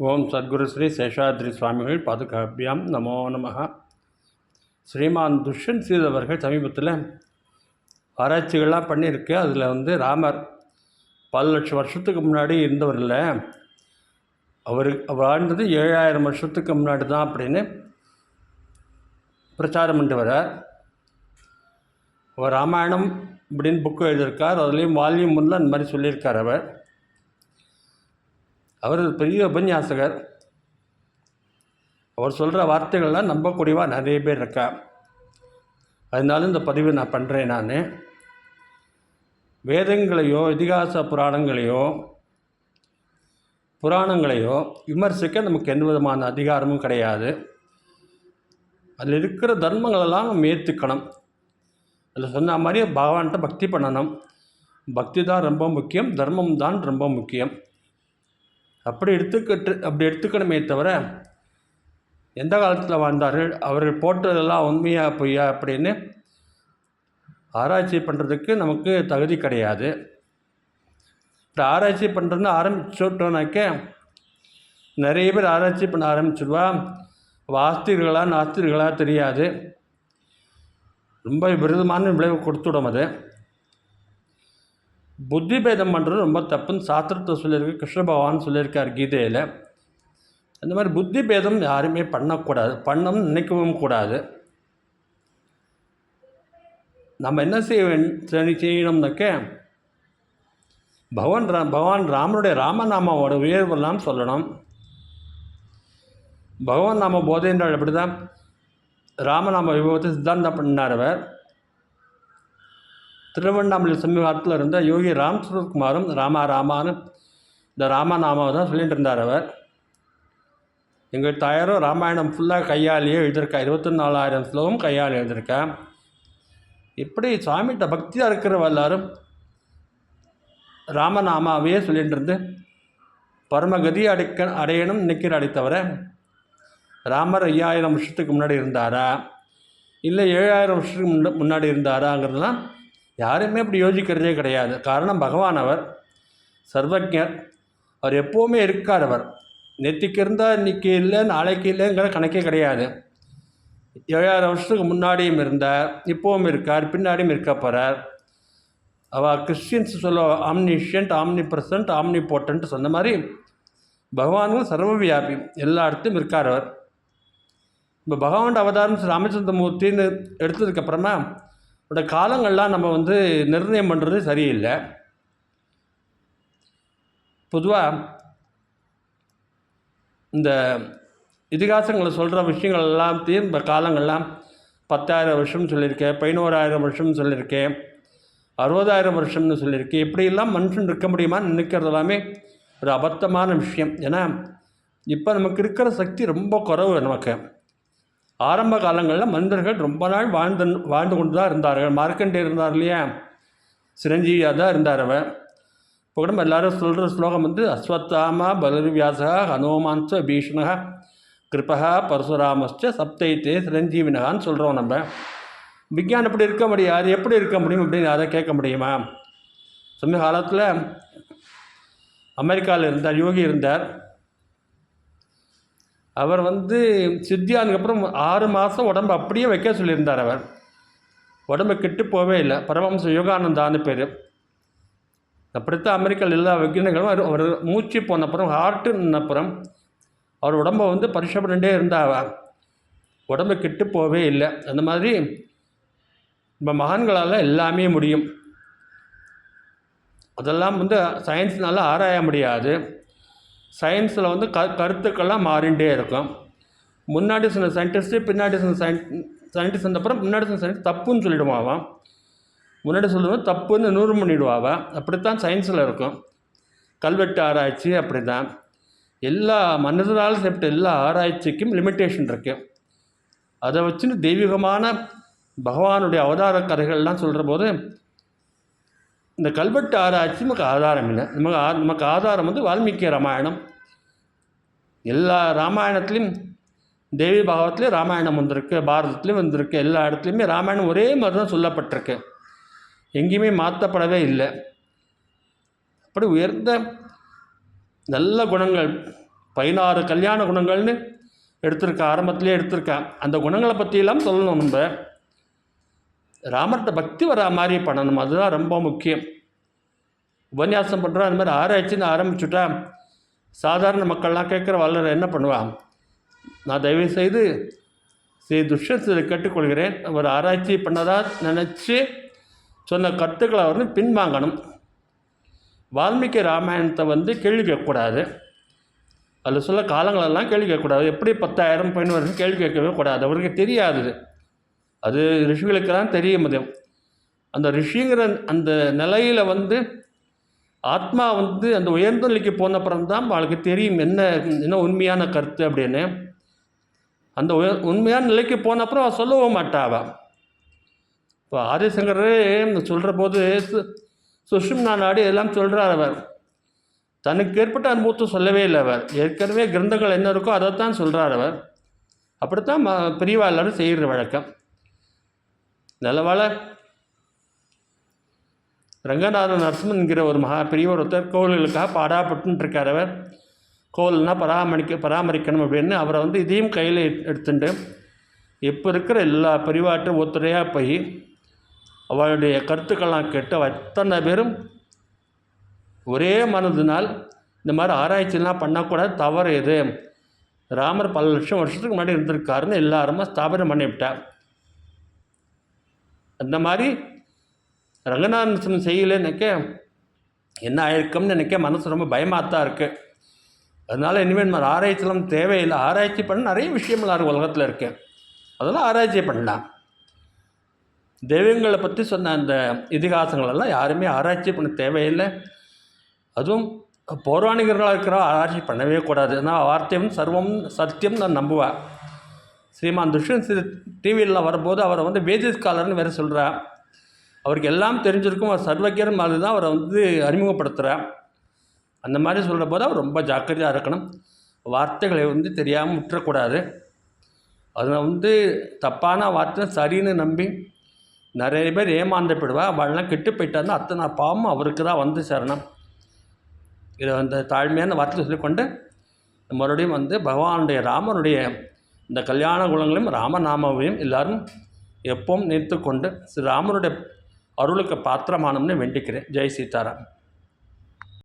ஓம் சத்குரு ஸ்ரீ சேஷாத்ரி சுவாமிகள் பாதுகாப்பியாம் நமோ நம. ஸ்ரீமான் துஷ்யந்த் சீர் அவர்கள் சமீபத்தில் ஆராய்ச்சிகள்லாம் பண்ணியிருக்கு. அதில் ராமர் பல லட்சம் வருஷத்துக்கு முன்னாடி இருந்தவர் இல்லை, அவர் வாழ்ந்தது 7000 வருஷத்துக்கு முன்னாடி தான் அப்படின்னு பிரச்சாரம் பண்ணிட்டு வரார். அவர் ராமாயணம் அப்படின்னு புக்கு எழுதியிருக்கார். அதுலேயும் வால்யூம் 1 அந்த மாதிரி சொல்லியிருக்கார். அவர் பெரிய உபன்யாசகர். அவர் சொல்கிற வார்த்தைகள்லாம் நம்பக்கூடியவா நிறைய பேர் இருக்கா. அதனால இந்த பதிவு நான் பண்ணுறேன். நான் வேதங்களையோ இதிகாச புராணங்களையோ விமர்சிக்க நமக்கு எந்த விதமான அதிகாரமும் கிடையாது. அதில் இருக்கிற தர்மங்களெல்லாம் நம்ம ஏற்றுக்கணும். அதில் சொன்ன மாதிரியே பகவான்கிட்ட பக்தி பண்ணணும். பக்தி தான் ரொம்ப முக்கியம், தர்மம் தான் ரொம்ப முக்கியம். அப்படி எடுத்துக்கணுமே தவிர எந்த காலத்தில் வாழ்ந்தார்கள், அவர்கள் போட்டதெல்லாம் உண்மையா பொய்யா அப்படின்னு ஆராய்ச்சி பண்ணுறதுக்கு நமக்கு தகுதி கிடையாது. இப்போ ஆராய்ச்சி பண்ணுறதுன்னு ஆரம்பிச்சுட்டோன்னாக்க நிறைய பேர் ஆராய்ச்சி பண்ண ஆரம்பிச்சிடுவா. ஆஸ்திகர்களா நாஸ்திகர்களா தெரியாது. ரொம்ப விருதமான விளைவு கொடுத்துடும். அது புத்தி பேதம் பண்ணுறது ரொம்ப தப்புன்னு சாஸ்திரத்தை சொல்லியிருக்கு. கிருஷ்ண பகவான் சொல்லியிருக்கார் கீதையில். அந்த மாதிரி புத்தி பேதம் யாருமே பண்ணக்கூடாது, பண்ணணும்னு நினைக்கவும் கூடாது. நம்ம என்ன செய்யணும்னாக்க பகவான் ராமனுடைய ராமநாமாவோட உயர்வெல்லாம் சொல்லணும். பகவான் நாம போதை என்றால் அப்படி தான் ராமநாம விபவத்தை சித்தாந்தம் பண்ணார். அவர் திருவண்ணாமலை சமீபத்தில் இருந்த யோகி ராம் சுரத்குமாரும் ராமான்னு இந்த ராமநாமாவை தான் சொல்லிகிட்டு இருந்தார். அவர் எங்கள் தாயாரும் ராமாயணம் ஃபுல்லாக கையாலேயே எழுதியிருக்கா. 24,000 ஸ்லோகம் கையால் எழுதியிருக்கா. இப்படி சுவாமிகிட்ட பக்தியாக இருக்கிறவ எல்லாரும் ராமநாமாவையே சொல்லிகிட்டு இருந்து பரமகதி அடையணும் நினைக்கிற அடைத்தவர ராமர் 5000 வருஷத்துக்கு முன்னாடி இருந்தாரா இல்லை 7000 வருஷத்துக்கு முன்னாடி இருந்தாராங்கிறதுலாம் யாருமே அப்படி யோசிக்கிறதே கிடையாது. காரணம் பகவான் அவர் சர்வஜர். அவர் எப்போவுமே இருக்கார். அவர் நேற்றுக்கு இருந்தால் இன்றைக்கி இல்லை, நாளைக்கு இல்லைங்கிற கணக்கே கிடையாது. 7000 வருஷத்துக்கு முன்னாடியும் இருந்தார், இப்போவும் இருக்கார், பின்னாடியும் இருக்க போகிறார். அவள் கிறிஸ்டியன்ஸ் சொல்ல ஆம்னிஷியன்ட், ஆம்னி ப்ரெசன்ட், ஆம்னி போட்டன்ட்டு சொன்ன மாதிரி பகவானும் சர்வவியாபி, எல்லா இடத்துலையும் இருக்கார். அவர் இப்போ பகவான் அவதாரம் ராமச்சந்திரமூர்த்தின்னு எடுத்ததுக்கப்புறமா அவரோட காலங்கள்லாம் நம்ம நிர்ணயம் பண்ணுறது சரியில்லை. பொதுவாக இந்த இதிகாசங்களை சொல்கிற விஷயங்கள் எல்லாத்தையும் இந்த காலங்கள்லாம் 10,000 வருஷம்னு சொல்லியிருக்கேன், 11,000 வருஷம்னு சொல்லியிருக்கேன், 60,000 வருஷம்னு சொல்லியிருக்கேன். இப்படியெல்லாம் மனுஷன் இருக்க முடியுமான்னு நினைக்கிறது எல்லாமே ஒரு அபத்தமான விஷயம். ஏன்னா இப்போ நமக்கு இருக்கிற சக்தி ரொம்ப குறைவு. நமக்கு ஆரம்ப காலங்களில் மனிதர்கள் ரொம்ப நாள் வாழ்ந்து கொண்டு தான் இருந்தார்கள். மார்க்கண்டே இருந்தார் இல்லையா, சிரஞ்சீவியாக தான் இருந்தார். அவர் இப்போ கூட எல்லோரும் சொல்கிற ஸ்லோகம் அஸ்வத்தாமா பலர்வியாசா ஹனுமான்ச பீஷ்மகா கிருபகா பரசுராமஸ்ச சப்தைத்தே சிரஞ்சீவினகான்னு சொல்கிறோம். நம்ம விஞ்ஞானம் எப்படி இருக்க முடியாது, எப்படி இருக்க முடியும் அப்படின்னு யாரை கேட்க முடியுமா? சமீப காலத்தில் அமெரிக்காவில் இருந்தார், யோகி இருந்தார். அவர் சித்தியானுக்கப்புறம் 6 மாதம் உடம்பு அப்படியே வைக்க சொல்லியிருந்தார். அவர் உடம்பு கெட்டு போவே இல்லை. பரமஹம்ச யோகானந்தான்னு பேர். அப்படித்தான் அமெரிக்காவில் எல்லா விஞ்ஞானிகளும் அவர் மூச்சு போனப்புறம், ஹார்ட்டு நின்னப்புறம் அவர் உடம்பை பரிசு பண்ணிட்டே இருந்தார். உடம்பு கெட்டு போவே இல்லை. அந்த மாதிரி இப்போ மகான்களால் எல்லாமே முடியும். அதெல்லாம் சயின்ஸ்னால் ஆராய முடியாது. சயின்ஸில் கருத்துக்கள்லாம் மாறிண்டே இருக்கும். முன்னாடி சொன்ன சயின்டிஸ்ட்டு பின்னாடி சொன்ன சயின்டிஸ்ட் வந்தப்புறம் முன்னாடி சொன்ன சயின்டிஸ்ட் தப்புன்னு சொல்லிவிடுவான். முன்னாடி சொல்லுவோம் தப்புன்னு 100 பண்ணிவிடுவாவா. அப்படித்தான் சயின்ஸில் இருக்கும். கல்வெட்டு ஆராய்ச்சி அப்படி தான். எல்லா மனிதரால் செய்யப்பட்ட எல்லா ஆராய்ச்சிக்கும் லிமிட்டேஷன் இருக்குது. அதை வச்சுன்னு தெய்வீகமான பகவானுடைய அவதார கதைகள்லாம் சொல்கிற போது இந்த கல்வெட்டு ஆராய்ச்சி நமக்கு ஆதாரம் இல்லை. நமக்கு ஆதாரம் வால்மீகி ராமாயணம். எல்லா ராமாயணத்துலேயும் தேவி பாகவத்துலேயும் ராமாயணம் வந்திருக்கு, பாரதத்துலேயும் வந்திருக்கு. எல்லா இடத்துலையுமே ராமாயணம் ஒரே மாதிரி தான் சொல்லப்பட்டிருக்கு, எங்கேயுமே மாற்றப்படவே இல்லை. அப்படி உயர்ந்த நல்ல குணங்கள் 16 கல்யாண குணங்கள்னு எடுத்திருக்கேன், ஆரம்பத்திலே எடுத்திருக்கேன். அந்த குணங்களை பற்றியெல்லாம் சொல்லணும். நம்ம ராமர்கிட்ட பக்தி வரா மாதிரி பண்ணணும், அதுதான் ரொம்ப முக்கியம். உபன்யாசம் பண்ணுறோம், அந்த மாதிரி ஆராய்ச்சின்னு ஆரம்பிச்சுட்டா சாதாரண மக்கள்லாம் கேட்குற வல்லரை என்ன பண்ணுவான்? நான் தயவு செய்து ஸ்ரீ துஷ்யந்தை கேட்டுக்கொள்கிறேன், அவர் ஆராய்ச்சி பண்ணதாக நினச்சி சொன்ன கருத்துக்களை பின்வாங்கணும். வால்மீகி ராமாயணத்தை கேள்வி கேட்கக்கூடாது. அதில் சொல்ல காலங்களெல்லாம் கேள்வி கேட்கக்கூடாது. எப்படி 10,000 பதினோரு கேள்வி கேட்கவே கூடாது. அவருக்கு தெரியாது. அது ரிஷிகளுக்கு தான் தெரிய முடியும். அந்த ரிஷிங்கிற அந்த நிலையில் ஆத்மா அந்த உயர்ந்த நிலைக்கு போன அப்புறம் தான் அவளுக்கு தெரியும் என்ன உண்மையான கருத்து அப்படின்னு. அந்த உண்மையான நிலைக்கு போன அப்புறம் அவள் சொல்லவும் மாட்டாவா. இப்போ ஆதிசங்கரே சொல்கிற போது சுஷும்னா நாடி எல்லாம் சொல்கிறார். அவர் தனக்கு ஏற்பட்ட அனுபவத்தை சொல்லவே இல்லை. அவர் ஏற்கனவே கிரந்தங்கள் என்ன இருக்கோ அதைத்தான் சொல்கிறார். அவர் அப்படித்தான் பெரியவா எல்லாரும் செய்கிற வழக்கம். நல்லவாழ ரங்கநாத நரசிம்மன்கிற ஒரு பெரியவர் ஒருத்தர் கோவில்களுக்காக பாடாப்பட்டுருக்கார். அவர் கோவில்னா பராமரிக்கணும் அப்படின்னு அவரை இதையும் கையில் எடுத்துட்டு இப்போ இருக்கிற எல்லா பெரியவாட்டும் ஒத்துறையாக போய் அவளுடைய கருத்துக்கள்லாம் கேட்டு அத்தனை பேரும் ஒரே மனதினால் இந்த மாதிரி ஆராய்ச்சிலாம் பண்ணக்கூடாது, தவறு எது, ராமர் பல லட்சம் வருஷத்துக்கு முன்னாடி இருந்திருக்காருன்னு எல்லாருமே ஸ்தாபனம் பண்ணிவிட்டார். அந்த மாதிரி ரங்கநாதன் செய்யலைன்னுக்க என்ன ஆயிருக்கும்னு நினைக்க மனசு ரொம்ப பயமாக தான் இருக்குது. அதனால் இனிமேல் மாதிரி ஆராய்ச்சிலாம் தேவையில்லை. ஆராய்ச்சி பண்ண நிறைய விஷயங்கள் இருக்குது உலகத்தில் இருக்குது, அதெல்லாம் ஆராய்ச்சி பண்ணலாம். தெய்வங்களை பற்றி சொன்ன அந்த இதிகாசங்களெல்லாம் யாருமே ஆராய்ச்சி பண்ண தேவையில்லை. அதுவும் பௌராணிகர்களாக இருக்கிற ஆராய்ச்சி பண்ணவே கூடாது. ஆனால் வார்த்தையும் சர்வம் சத்தியம் நான் நம்புவேன். ஸ்ரீமான் துஷ்யந்த் டிவியில் வரும்போது அவரை வேதிக் ஸ்காலர்னு வேறு சொல்கிறார். அவருக்கு எல்லாம் தெரிஞ்சிருக்கும், அவர் சர்வஜர் மாதிரி தான் அவரை அறிமுகப்படுத்துகிறார். அந்த மாதிரி சொல்கிற போது அவர் ரொம்ப ஜாக்கிரதையாக இருக்கணும். வார்த்தைகளை தெரியாமல் விட்டுறக்கூடாது. அதில் தப்பான வார்த்தை சரின்னு நம்பி நிறைய பேர் ஏமாந்துப்படுவா. அவள்லாம் கெட்டு போயிட்டாருன்னா அத்தனை பாவமும் அவருக்கு தான் சேரணும். இதை தாழ்மையான வார்த்தை சொல்லிக்கொண்டு மறுபடியும் பகவானுடைய ராமனுடைய இந்த கல்யாண குணங்களையும் ராமநாமாவையும் எல்லாரும் எப்பவும் நிறுத்து கொண்டு ஸ்ரீ ராமனுடைய அருளுக்கு பாத்திரமானம்னு வேண்டிக்கிறேன். ஜெய் சீதாராம்.